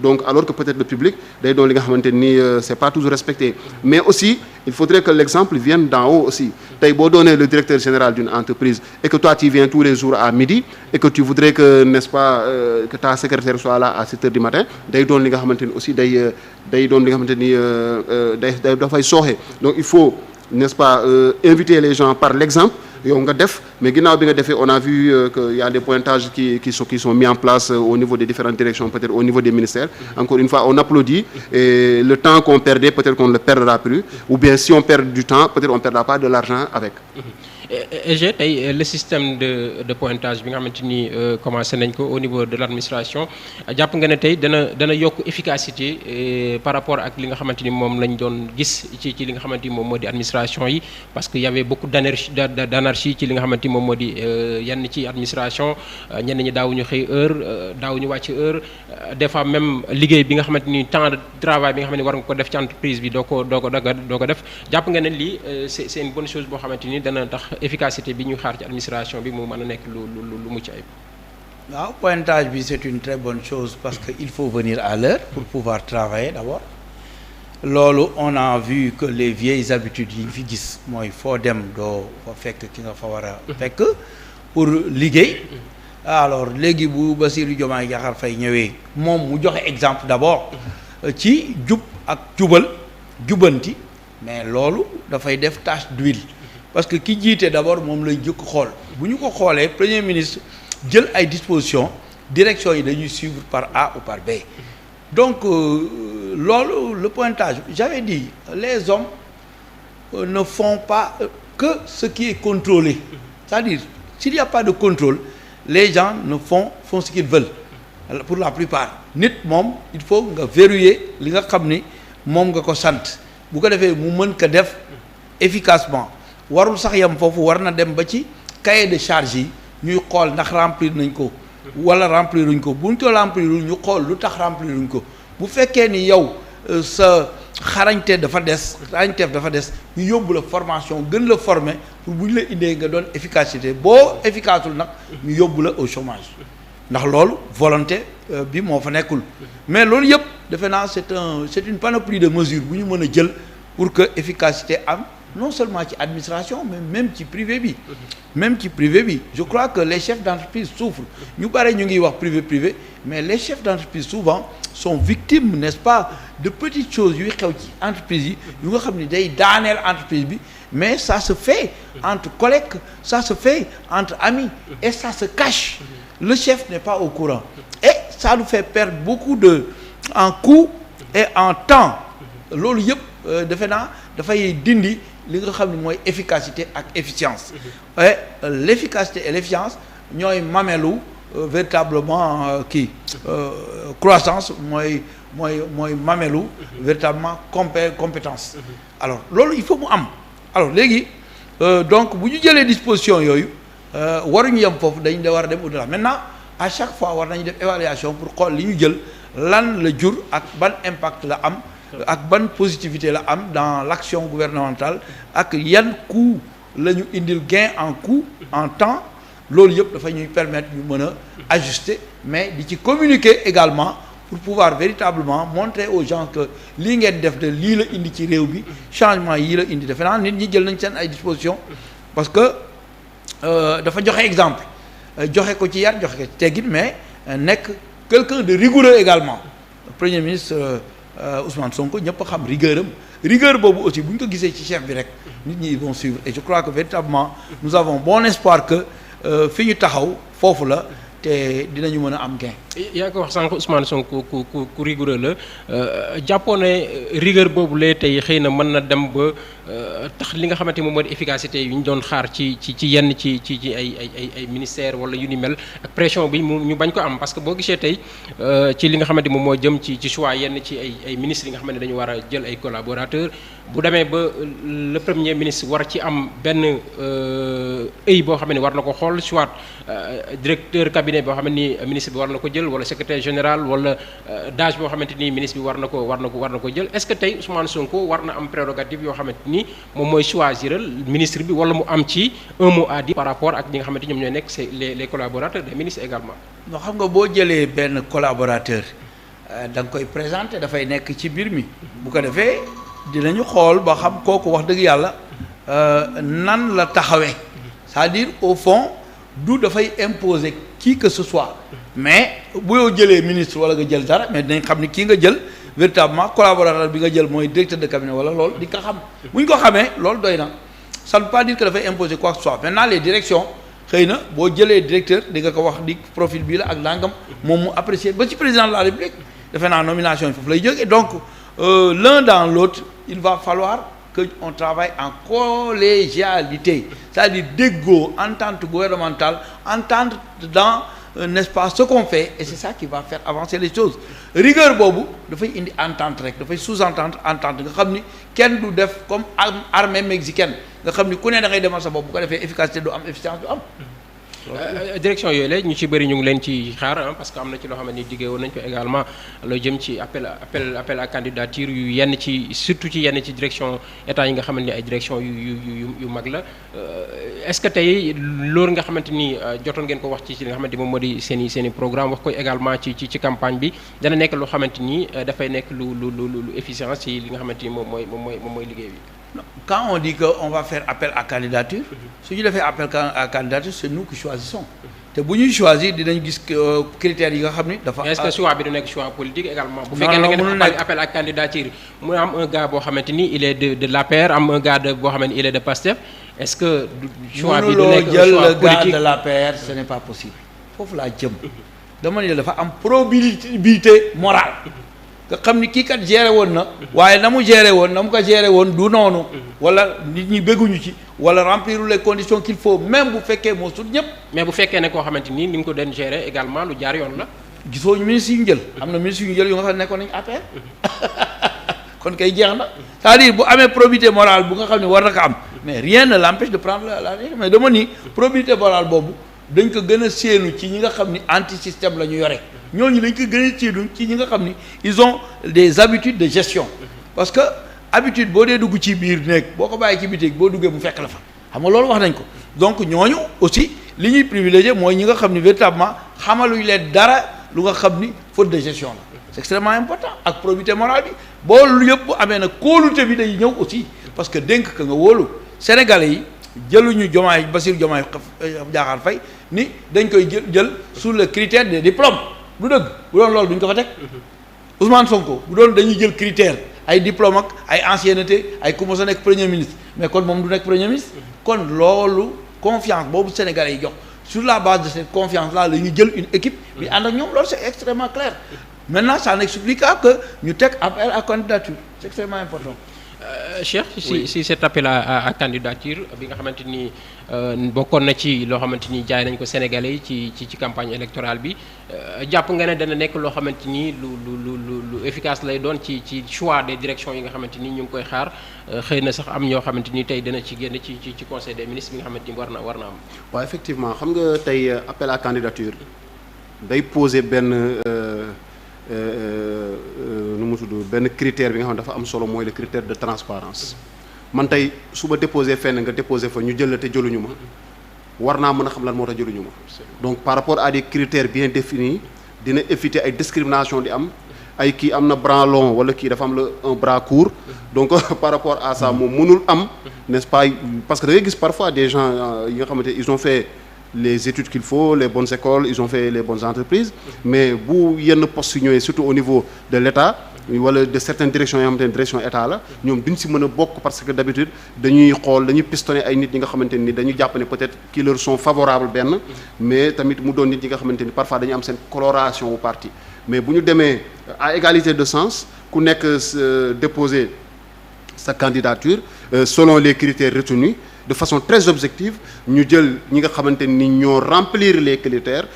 donc alors que peut-être le public day doon li nga xamante ni c'est pas toujours respecté mais aussi il faudrait que l'exemple vienne d'en haut aussi tey boo doonee le directeur général d'une entreprise et que toi tu viens tous les jours à midi et que tu voudrais que n'est-ce pas que ta secrétaire soit là à 7 heures du matin day doon li nga xamante ni aussi day doon li nga xamante ni dafay sooxe donc il faut n'est-ce pas inviter les gens par l'exemple yow nga def mais ginnaaw bi nga defee on a vu que y a des pointages qui sont mis en place au niveau des différentes directions peut-être au niveau des ministères encore une fois on applaudit et le temps qu'on perdait peut-être qu'on ne le perdra plus ou bien si on perd du temps peut-être on perdra pas de l'argent avec EG tey le système de pointage bi nga xamante ni commencé nañ ko au niveau de l'administration jàpp nga ne tey dana yokk efficacité par rapport ak li nga xamante ni moom lañ doon gis ci li nga xamante ni moom moo di administration yi parce que y avait beaucoup d'anarchie ci li nga xamante ni moom moo di yenn ci administration ñenn ñi daawuñu xëy heure daawuñu wàcc heure des fois même liggéey bi nga xamante ni temps de travail bi nga xamante ni war nga ko def ci entreprise bi doo ko def jàpp nga ne lii c'est une bonne chose boo xamante ni dana tax efficacité bi ñu xaar ci administration bi mu mën a nekk lu mucc ayib. waaw pointage bi c'est une très bonne chose parce que il faut venir à l'heure pour pouvoir travailler d'abord loolu on a vu que les vieilles habitudes yi fi gis mooy foo dem doo fa fekk ki nga fa war a fekk pour liggéey alors léegi bu Bassirou Diomaye Diakhar Faye ñëwee moom mu joxe exemple d'abord ci jub ak jubanti mais loolu dafay def tache d'huile parce que ki jiite d'abord moom lañ jëkk xool bu ñu ko xoolee premier ministre jël ay dispositions direction yi dañuy suivre par A ou par B donc loolu le pointage j'avais dit les hommes ne font pas que ce qui est contrôlé c'est-à-dire s'il n'y a pas de contrôle les gens ne font ce qu'ils veulent pour la plupart nit moom il faut nga verrouiller li nga xam ni moom nga ko sant bu ko defee mu mën ko def efficacement warul sax yam foofu war na dem ba ci cahier de charge yi ñuy xool ndax remplir nañ ko wala remplir uñ ko buñ ko remplirul ñu xool lu tax remplir uñ ko bu fekkee ni yow sa xarañte dafa des ñu yóbbu la formation gën la former pour bu ñu la indee nga doon efficacité boo efficaceul nag ñu yóbbu la au chômage ndax loolu volonté bi moo fa nekkul mais loolu yëpp defe naa c'est une panoplie de mesures bu ñu mën a jël pour que efficacité am non seulement ci administration mais même ci privé bi je crois que les chefs d'entreprise souffrent ñu bare ñu ngi wax privé mais les chefs d'entreprise souvent sont victimes n'est-ce pas de petites choses yuy xew ci entreprise yi yu nga xam ne day daaneel entreprise bi mais ça se fait entre collègues ça se fait entre amis et ça se cache le chef n'est pas au courant et ça nous fait perdre beaucoup en coût et en temps loolu yëpp defe naa dafay dindi li nga xam ne mooy efficacité ak efficience et l'efficacité et l'efficience ñooy mamelu véritablement croissance mooy mamelu véritablement compétence alors loolu il faut mu am alors léegi donc bu ñu jëlee disposition yooyu waruñu yem foofu dañ da war a dem au-delà maintenant à chaque fois war nañu def évaluation pour xool li ñu jël lan la jur ak ban impact la am ak ban positivité la am dans l'action gouvernementale ak yan coût la ñu indil gain en coût en temps loolu yëpp dafa ñuy permettre ñu mën a ajuster mais di ci communiquer également pour pouvoir véritablement montrer aux gens que lii ngeen def de lii la indi ci réew bi changement yii la indi defe naa nit ñi jël nañ seen ay dispositions parce que dafa joxe exemple joxe ko ci yar joxe ko ci teggin mais nekk quelqu'un de rigoureux également le premier ministre Ousmane Sonko ñëpp xam rigueur boobu aussi bu ñu ko gisee ci chef bi rek nit ñi ils vont suivre et je crois que véritablement nous avons bon espoir que fi ñu taxaw foofu la te dinañu mën a am gain. yaa ko wax sànq Ousmane Sonko ku rigoureux la jàppoo ne rigueur boobu lee tey xëy na mën na dem ba tax li nga xamante moom moo di efficacité yu ñu doon xaar ci yenn ci ay ministères wala yu ni mel ak pression bi ñu bañ ko am parce que boo gisee tey ci li nga xamante moom moo jëm ci choix yenn ci ay ministres yi nga xamante ne dañu war a jël ay collaborateurs bu demee ba le premier ministre war ci am benn œil boo xam ne war na ko xool soit directeur cabinet boo xam ni ministre bi war na ko jël wala secrétaire général wala DAGE boo xamante ni ministre bi war na ko jël est-ce que tey Ousmane Sonko war na am prérogative yoo xamante ni moom mooy choisiral ministre bi wala mu am ci un mot à dire par rapport ak ñi nga xamante ñoom ñooy nekk c'est les collaborateurs des ministres également. non xam nga boo jëlee benn collaborateur da nga koy présenter dafay nekk ci mbir mi bu ko defee dinañu xool ba xam kooku wax dëgg yàlla nan la taxawee c'est-à-dire au fond du dafay imposer qui que ce soit mais bu yow jëlee ministre wala nga jël dara mais dinañ xam ni kii nga jël véritablement collaborateur bi nga jël mooy directeur de cabinet wala loolu di ko xam bu ñu ko xamee loolu doy na ça ne veut pas dire que dafay imposer quoi que ce soit maintenant les directions xëy na boo jëlee directeur di nga ko wax di profil bii la ak nangam moom mu apprécier ba ci président de la République defe naa nomination yi foofu lay jógee donc l'un dans l'autre il va falloir que on travaille en collégialité c'est-à-dire déggoo entente gouvernementale entente dans n'est-ce pas ce qu'on fait et c'est ça qui va faire avancer les choses rigueur boobu dafay indi entente rek dafay sous-entendre entente nga xam ni kenn du def comme armée mexicaine nga xam ni ku ne da ngay demal sa bopp bu ko defee efficacité du am efficience du am. direction yooyu la ñu ci bëri ñu ngi leen ci xaar parce que am na ci loo xam ne diggé woon nañ ko également loo jëm ci appel à candidature yu yenn ci surtout ci yenn ci direction état yi nga xamante ni ay direction yu mag la est-ce que tey loolu nga xamante ni jotoon ngeen ko wax ci li nga xamante ni moom moo di seen i programme wax ko également ci campagne bi dana nekk loo xamante ni dafay nekk lu efficience ci li nga xamante ni moom mooy liggéey bi. Quand on dit qu'on va faire appel à candidature su ñu defee appel à candidature c'est nous qui choisissons te bu ñuy choisir dinañ gis critères yi nga xam ni dafa. est-ce que choix bi du nekk choix politique également. bu fekkee da ngeen def appel à candidature mu am un gars boo xamante ni il est de l'APR am un gars boo xamante ni il est de PASTEF est-ce que choix bi du nekk choix politique mënuloo jël le gars de l'APR ce n'est pas possible foofu laa jëm dama ne dafa am probabilité morale. nga xam ni kii kat géré woon na waaye na mu géré woon na mu ko géré woon du noonu wala nit ñi bégguñu ci wala remplir les conditions qu'il faut même bu fekkee moo sut ñëpp. mais bu fekkee ne koo xamante ni ni mu ko doon géré également lu jaar yoon la. gisoo ministre yu ñu jël am na ministre yu ñu jël yu nga xam ne nekkoon nañu APR kon kay jeex na c'est-à-dire bu amee probité morale bu nga xam ne war na ko am mais rien ne l'empêche de prendre la mais dama ni probité morale boobu dañ ko gën a séenu ci ñi nga xam ni anti système la ñu yore. ñooñu lañ ko gën a séenu ci ñi nga xam ni ils ont des habitudes de gestion parce que habitude boo dee dugg ci biir néeg boo ko bàyyi ci bitig boo duggee mu fekk la fa xam nga loolu wax nañ ko donc ñooñu aussi li ñuy privilégié mooy ñi nga xam ni véritablement xamaluñ leen dara lu nga xam ni faute de gestion la c'est extrêmement important ak probité morale bi boo lu yëpp bu amee nag kóolute bi day ñëw aussi parce que dénk ka nga wóolu Sénégalais yi jëluñu Bassirou Diomaye Diakhar Faye ni dañ koy jël sous le critère des diplômes du dëgg bu doon loolu duñ ko fa teg Ousmane Sonko bu doon dañuy jël critère ay diplôme ak ay ancienneté ay ku mos a nekk premier ministre mais kon moom du nekk premier ministre kon loolu confiance boobu Sénégalais yi jox sur la base de cette confiance là la ñuy jël une équipe bi ànd ak ñoom loolu c'est extrêmement clair maintenant ça n'explique pas que ñu teg appel à candidature c'est extrêmement important. Cheikh si cet appel à candidature bi nga xamante ni bokkoon na ci loo xamante ni jaay nañ ko Sénégalais yi ci campagne électorale bi jàpp nga ne dana nekk loo xamante ni lu efficace lay doon ci choix des directions yi nga xamante ni ñu ngi koy xaar xëy na sax am ñoo xamante ni tey dana ci génn ci conseil des ministres bi nga xamante ni war na am. waaw effectivement xam nga tey appel à candidature day poser benn. nu mu tudd benn critère bi nga xam ne dafa am solo mooy le critère de transparence man tey su ma déposé fenn nga déposé fa ñu jël la te jëluñu ma war naa mën a xam lan moo tax jëluñu ma donc par rapport à des critères bien définis dina éviter ay discrimination di am ay kii am na bras long wala kii dafa am un bras court donc par rapport à ça moom mënul am n'est-ce pas parce que da ngay gis parfois des gens yi nga xamante ils ont fait les études qu'il faut les bonnes écoles ils ont fait les bonnes entreprises mais bu yenn postes yu ñëwee surtout au niveau de l'État wala de certaines directions yoo xamante ne direction état la ñoom duñ si mën a bokk parce que d'habitude dañuy pistonner ay nit ñi nga xamante ni dañu jàpp ne peut-être qui leur sont favorables benn mais tamit mu doon nit ñi nga xamante ni parfois dañu am seen coloration au parti mais bu ñu demee à égalité de sens ku nekk déposer sa candidature selon les critères retenus de façon très objective ñu jël ñi nga xamante ni ñoo remplir les critères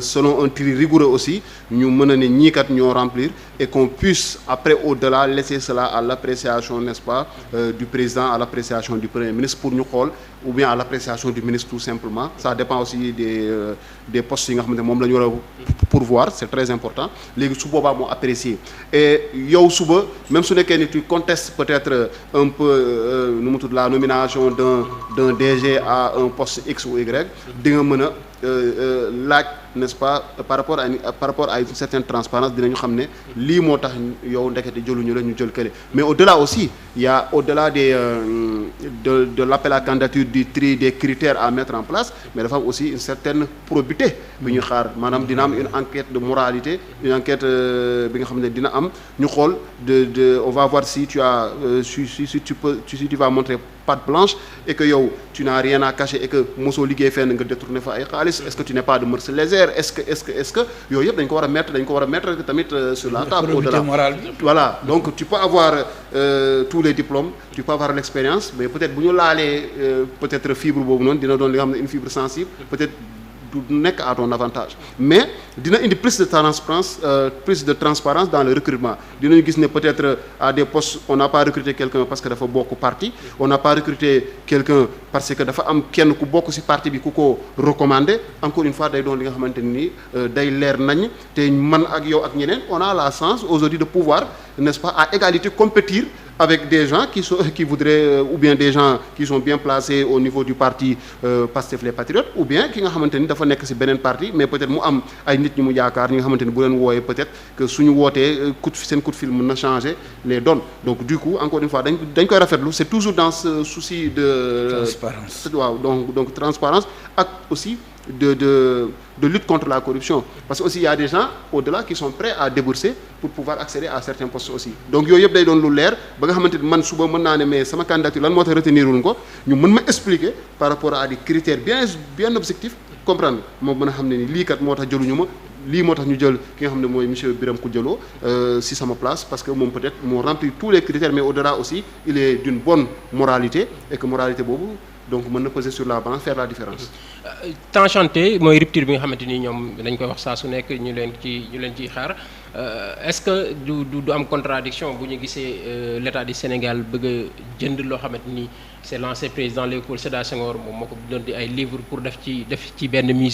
selon un tri rigoureux aussi ñu mën a ne ñii kat ñoo remplir et qu'on puisse après au-delà laisser cela à l'appréciation n'est-ce pas du président à l'appréciation du premier ministre pour ñu xool ou bien à l'appréciation du ministre tout simplement ça dépend aussi des postes yi nga xamante ne moom la ñu war a pourvoir c'est très important léegi su boobaa moo apprécier et yow suba même su nekkee ni tu contestes peut-être un peu nu mu tudd la nomination d'un DG à un poste X ou Y di nga mën a laaj n'est-ce pas par rapport à une certaine transparence dinañu xam ne lii moo tax yow ndekete jëluñu la ñu jël kële mais au-delà aussi il y a au-delà de l'appel à candidature du tri des critères à mettre en place mais dafa am aussi une certaine probité bi ñu xaar maanaam dina am une enquête de moralité une enquête bi nga xam ne dina am ñu xool on va voir si tu as si tu vas montrer patte blanche et que yow tu n'as rien à cacher et que mosoo liggéey fenn nga détourner fa ay xaalis est-ce que tu n'es pas de mœurs légères est-ce que yooyu yëpp dañ ko war a mettre tamit sur la table au-delà voilà donc tu peux avoir tous les diplômes tu peux avoir l'expérience mais peut-être bu ñu laalee peut-être fibre boobu noonu dina doon li nga xam ne une fibre sensible peut-être du nekk à ton avantage mais dina indi plus de transparence dans le recrutement dinañu gis ne peut-être à des postes on n'a pas recruté quelqu'un parce que dafa bokk parti on n'a pas recruté quelqu'un parce que dafa am kenn ku bokk ci parti bi ku ko recommandé encore une fois day doon li nga xamante ni day leer nañ te man ak yow ak ñeneen on a la chance aujourd'hui de pouvoir n'est-ce pas à égalité compétir avec des gens qui voudraient ou bien des gens qui sont bien placés au niveau du parti Pastef les Patriotes ou bien ki nga xamante ni dafa nekk ci beneen parti mais peut-être mu am ay nit ñi mu yaakaar ñi nga xamante ni bu leen wooyee peut-être que suñu wootee seen coup de fil mën na changer les donnes donc du coup encore une fois dañ koy rafetlu c'est toujours dans ce souci de transparence waaw donc transparence ak aussi de lutte contre la corruption parce que aussi il y a des gens au-delà qui sont prêts à débourser pour pouvoir accéder à certains postes aussi donc yooyu yëpp day doon lu leer ba nga xamante ni man suba mën naa ne mais sama candidature lan moo tax retenir wuñ ko ñu mën ma expliquer par rapport à des critères bien objectifs comprendre moom mën a xam ne ni lii kat moo tax jëluñu ma lii moo tax ñu jël ki nga xam ne mooy monsieur Birame Khoudialo si sama place parce que moom peut-être moo rempli tous les critères mais au-delà aussi il est d'une bonne moralité et que moralité boobu donc mën na peser sur la balance faire la différence. temps chanté mooy rupture bi nga xamante ni ñoom dañ koy wax saa su nekk ñu leen ciy xaar est-ce que du am contradiction bu ñu gisee l'État du Sénégal bëgg a jënd loo xamante ni c'est l'ancien président Léopold Sédar Senghor moom moo ko doon di ay livres pour def ci benn musée.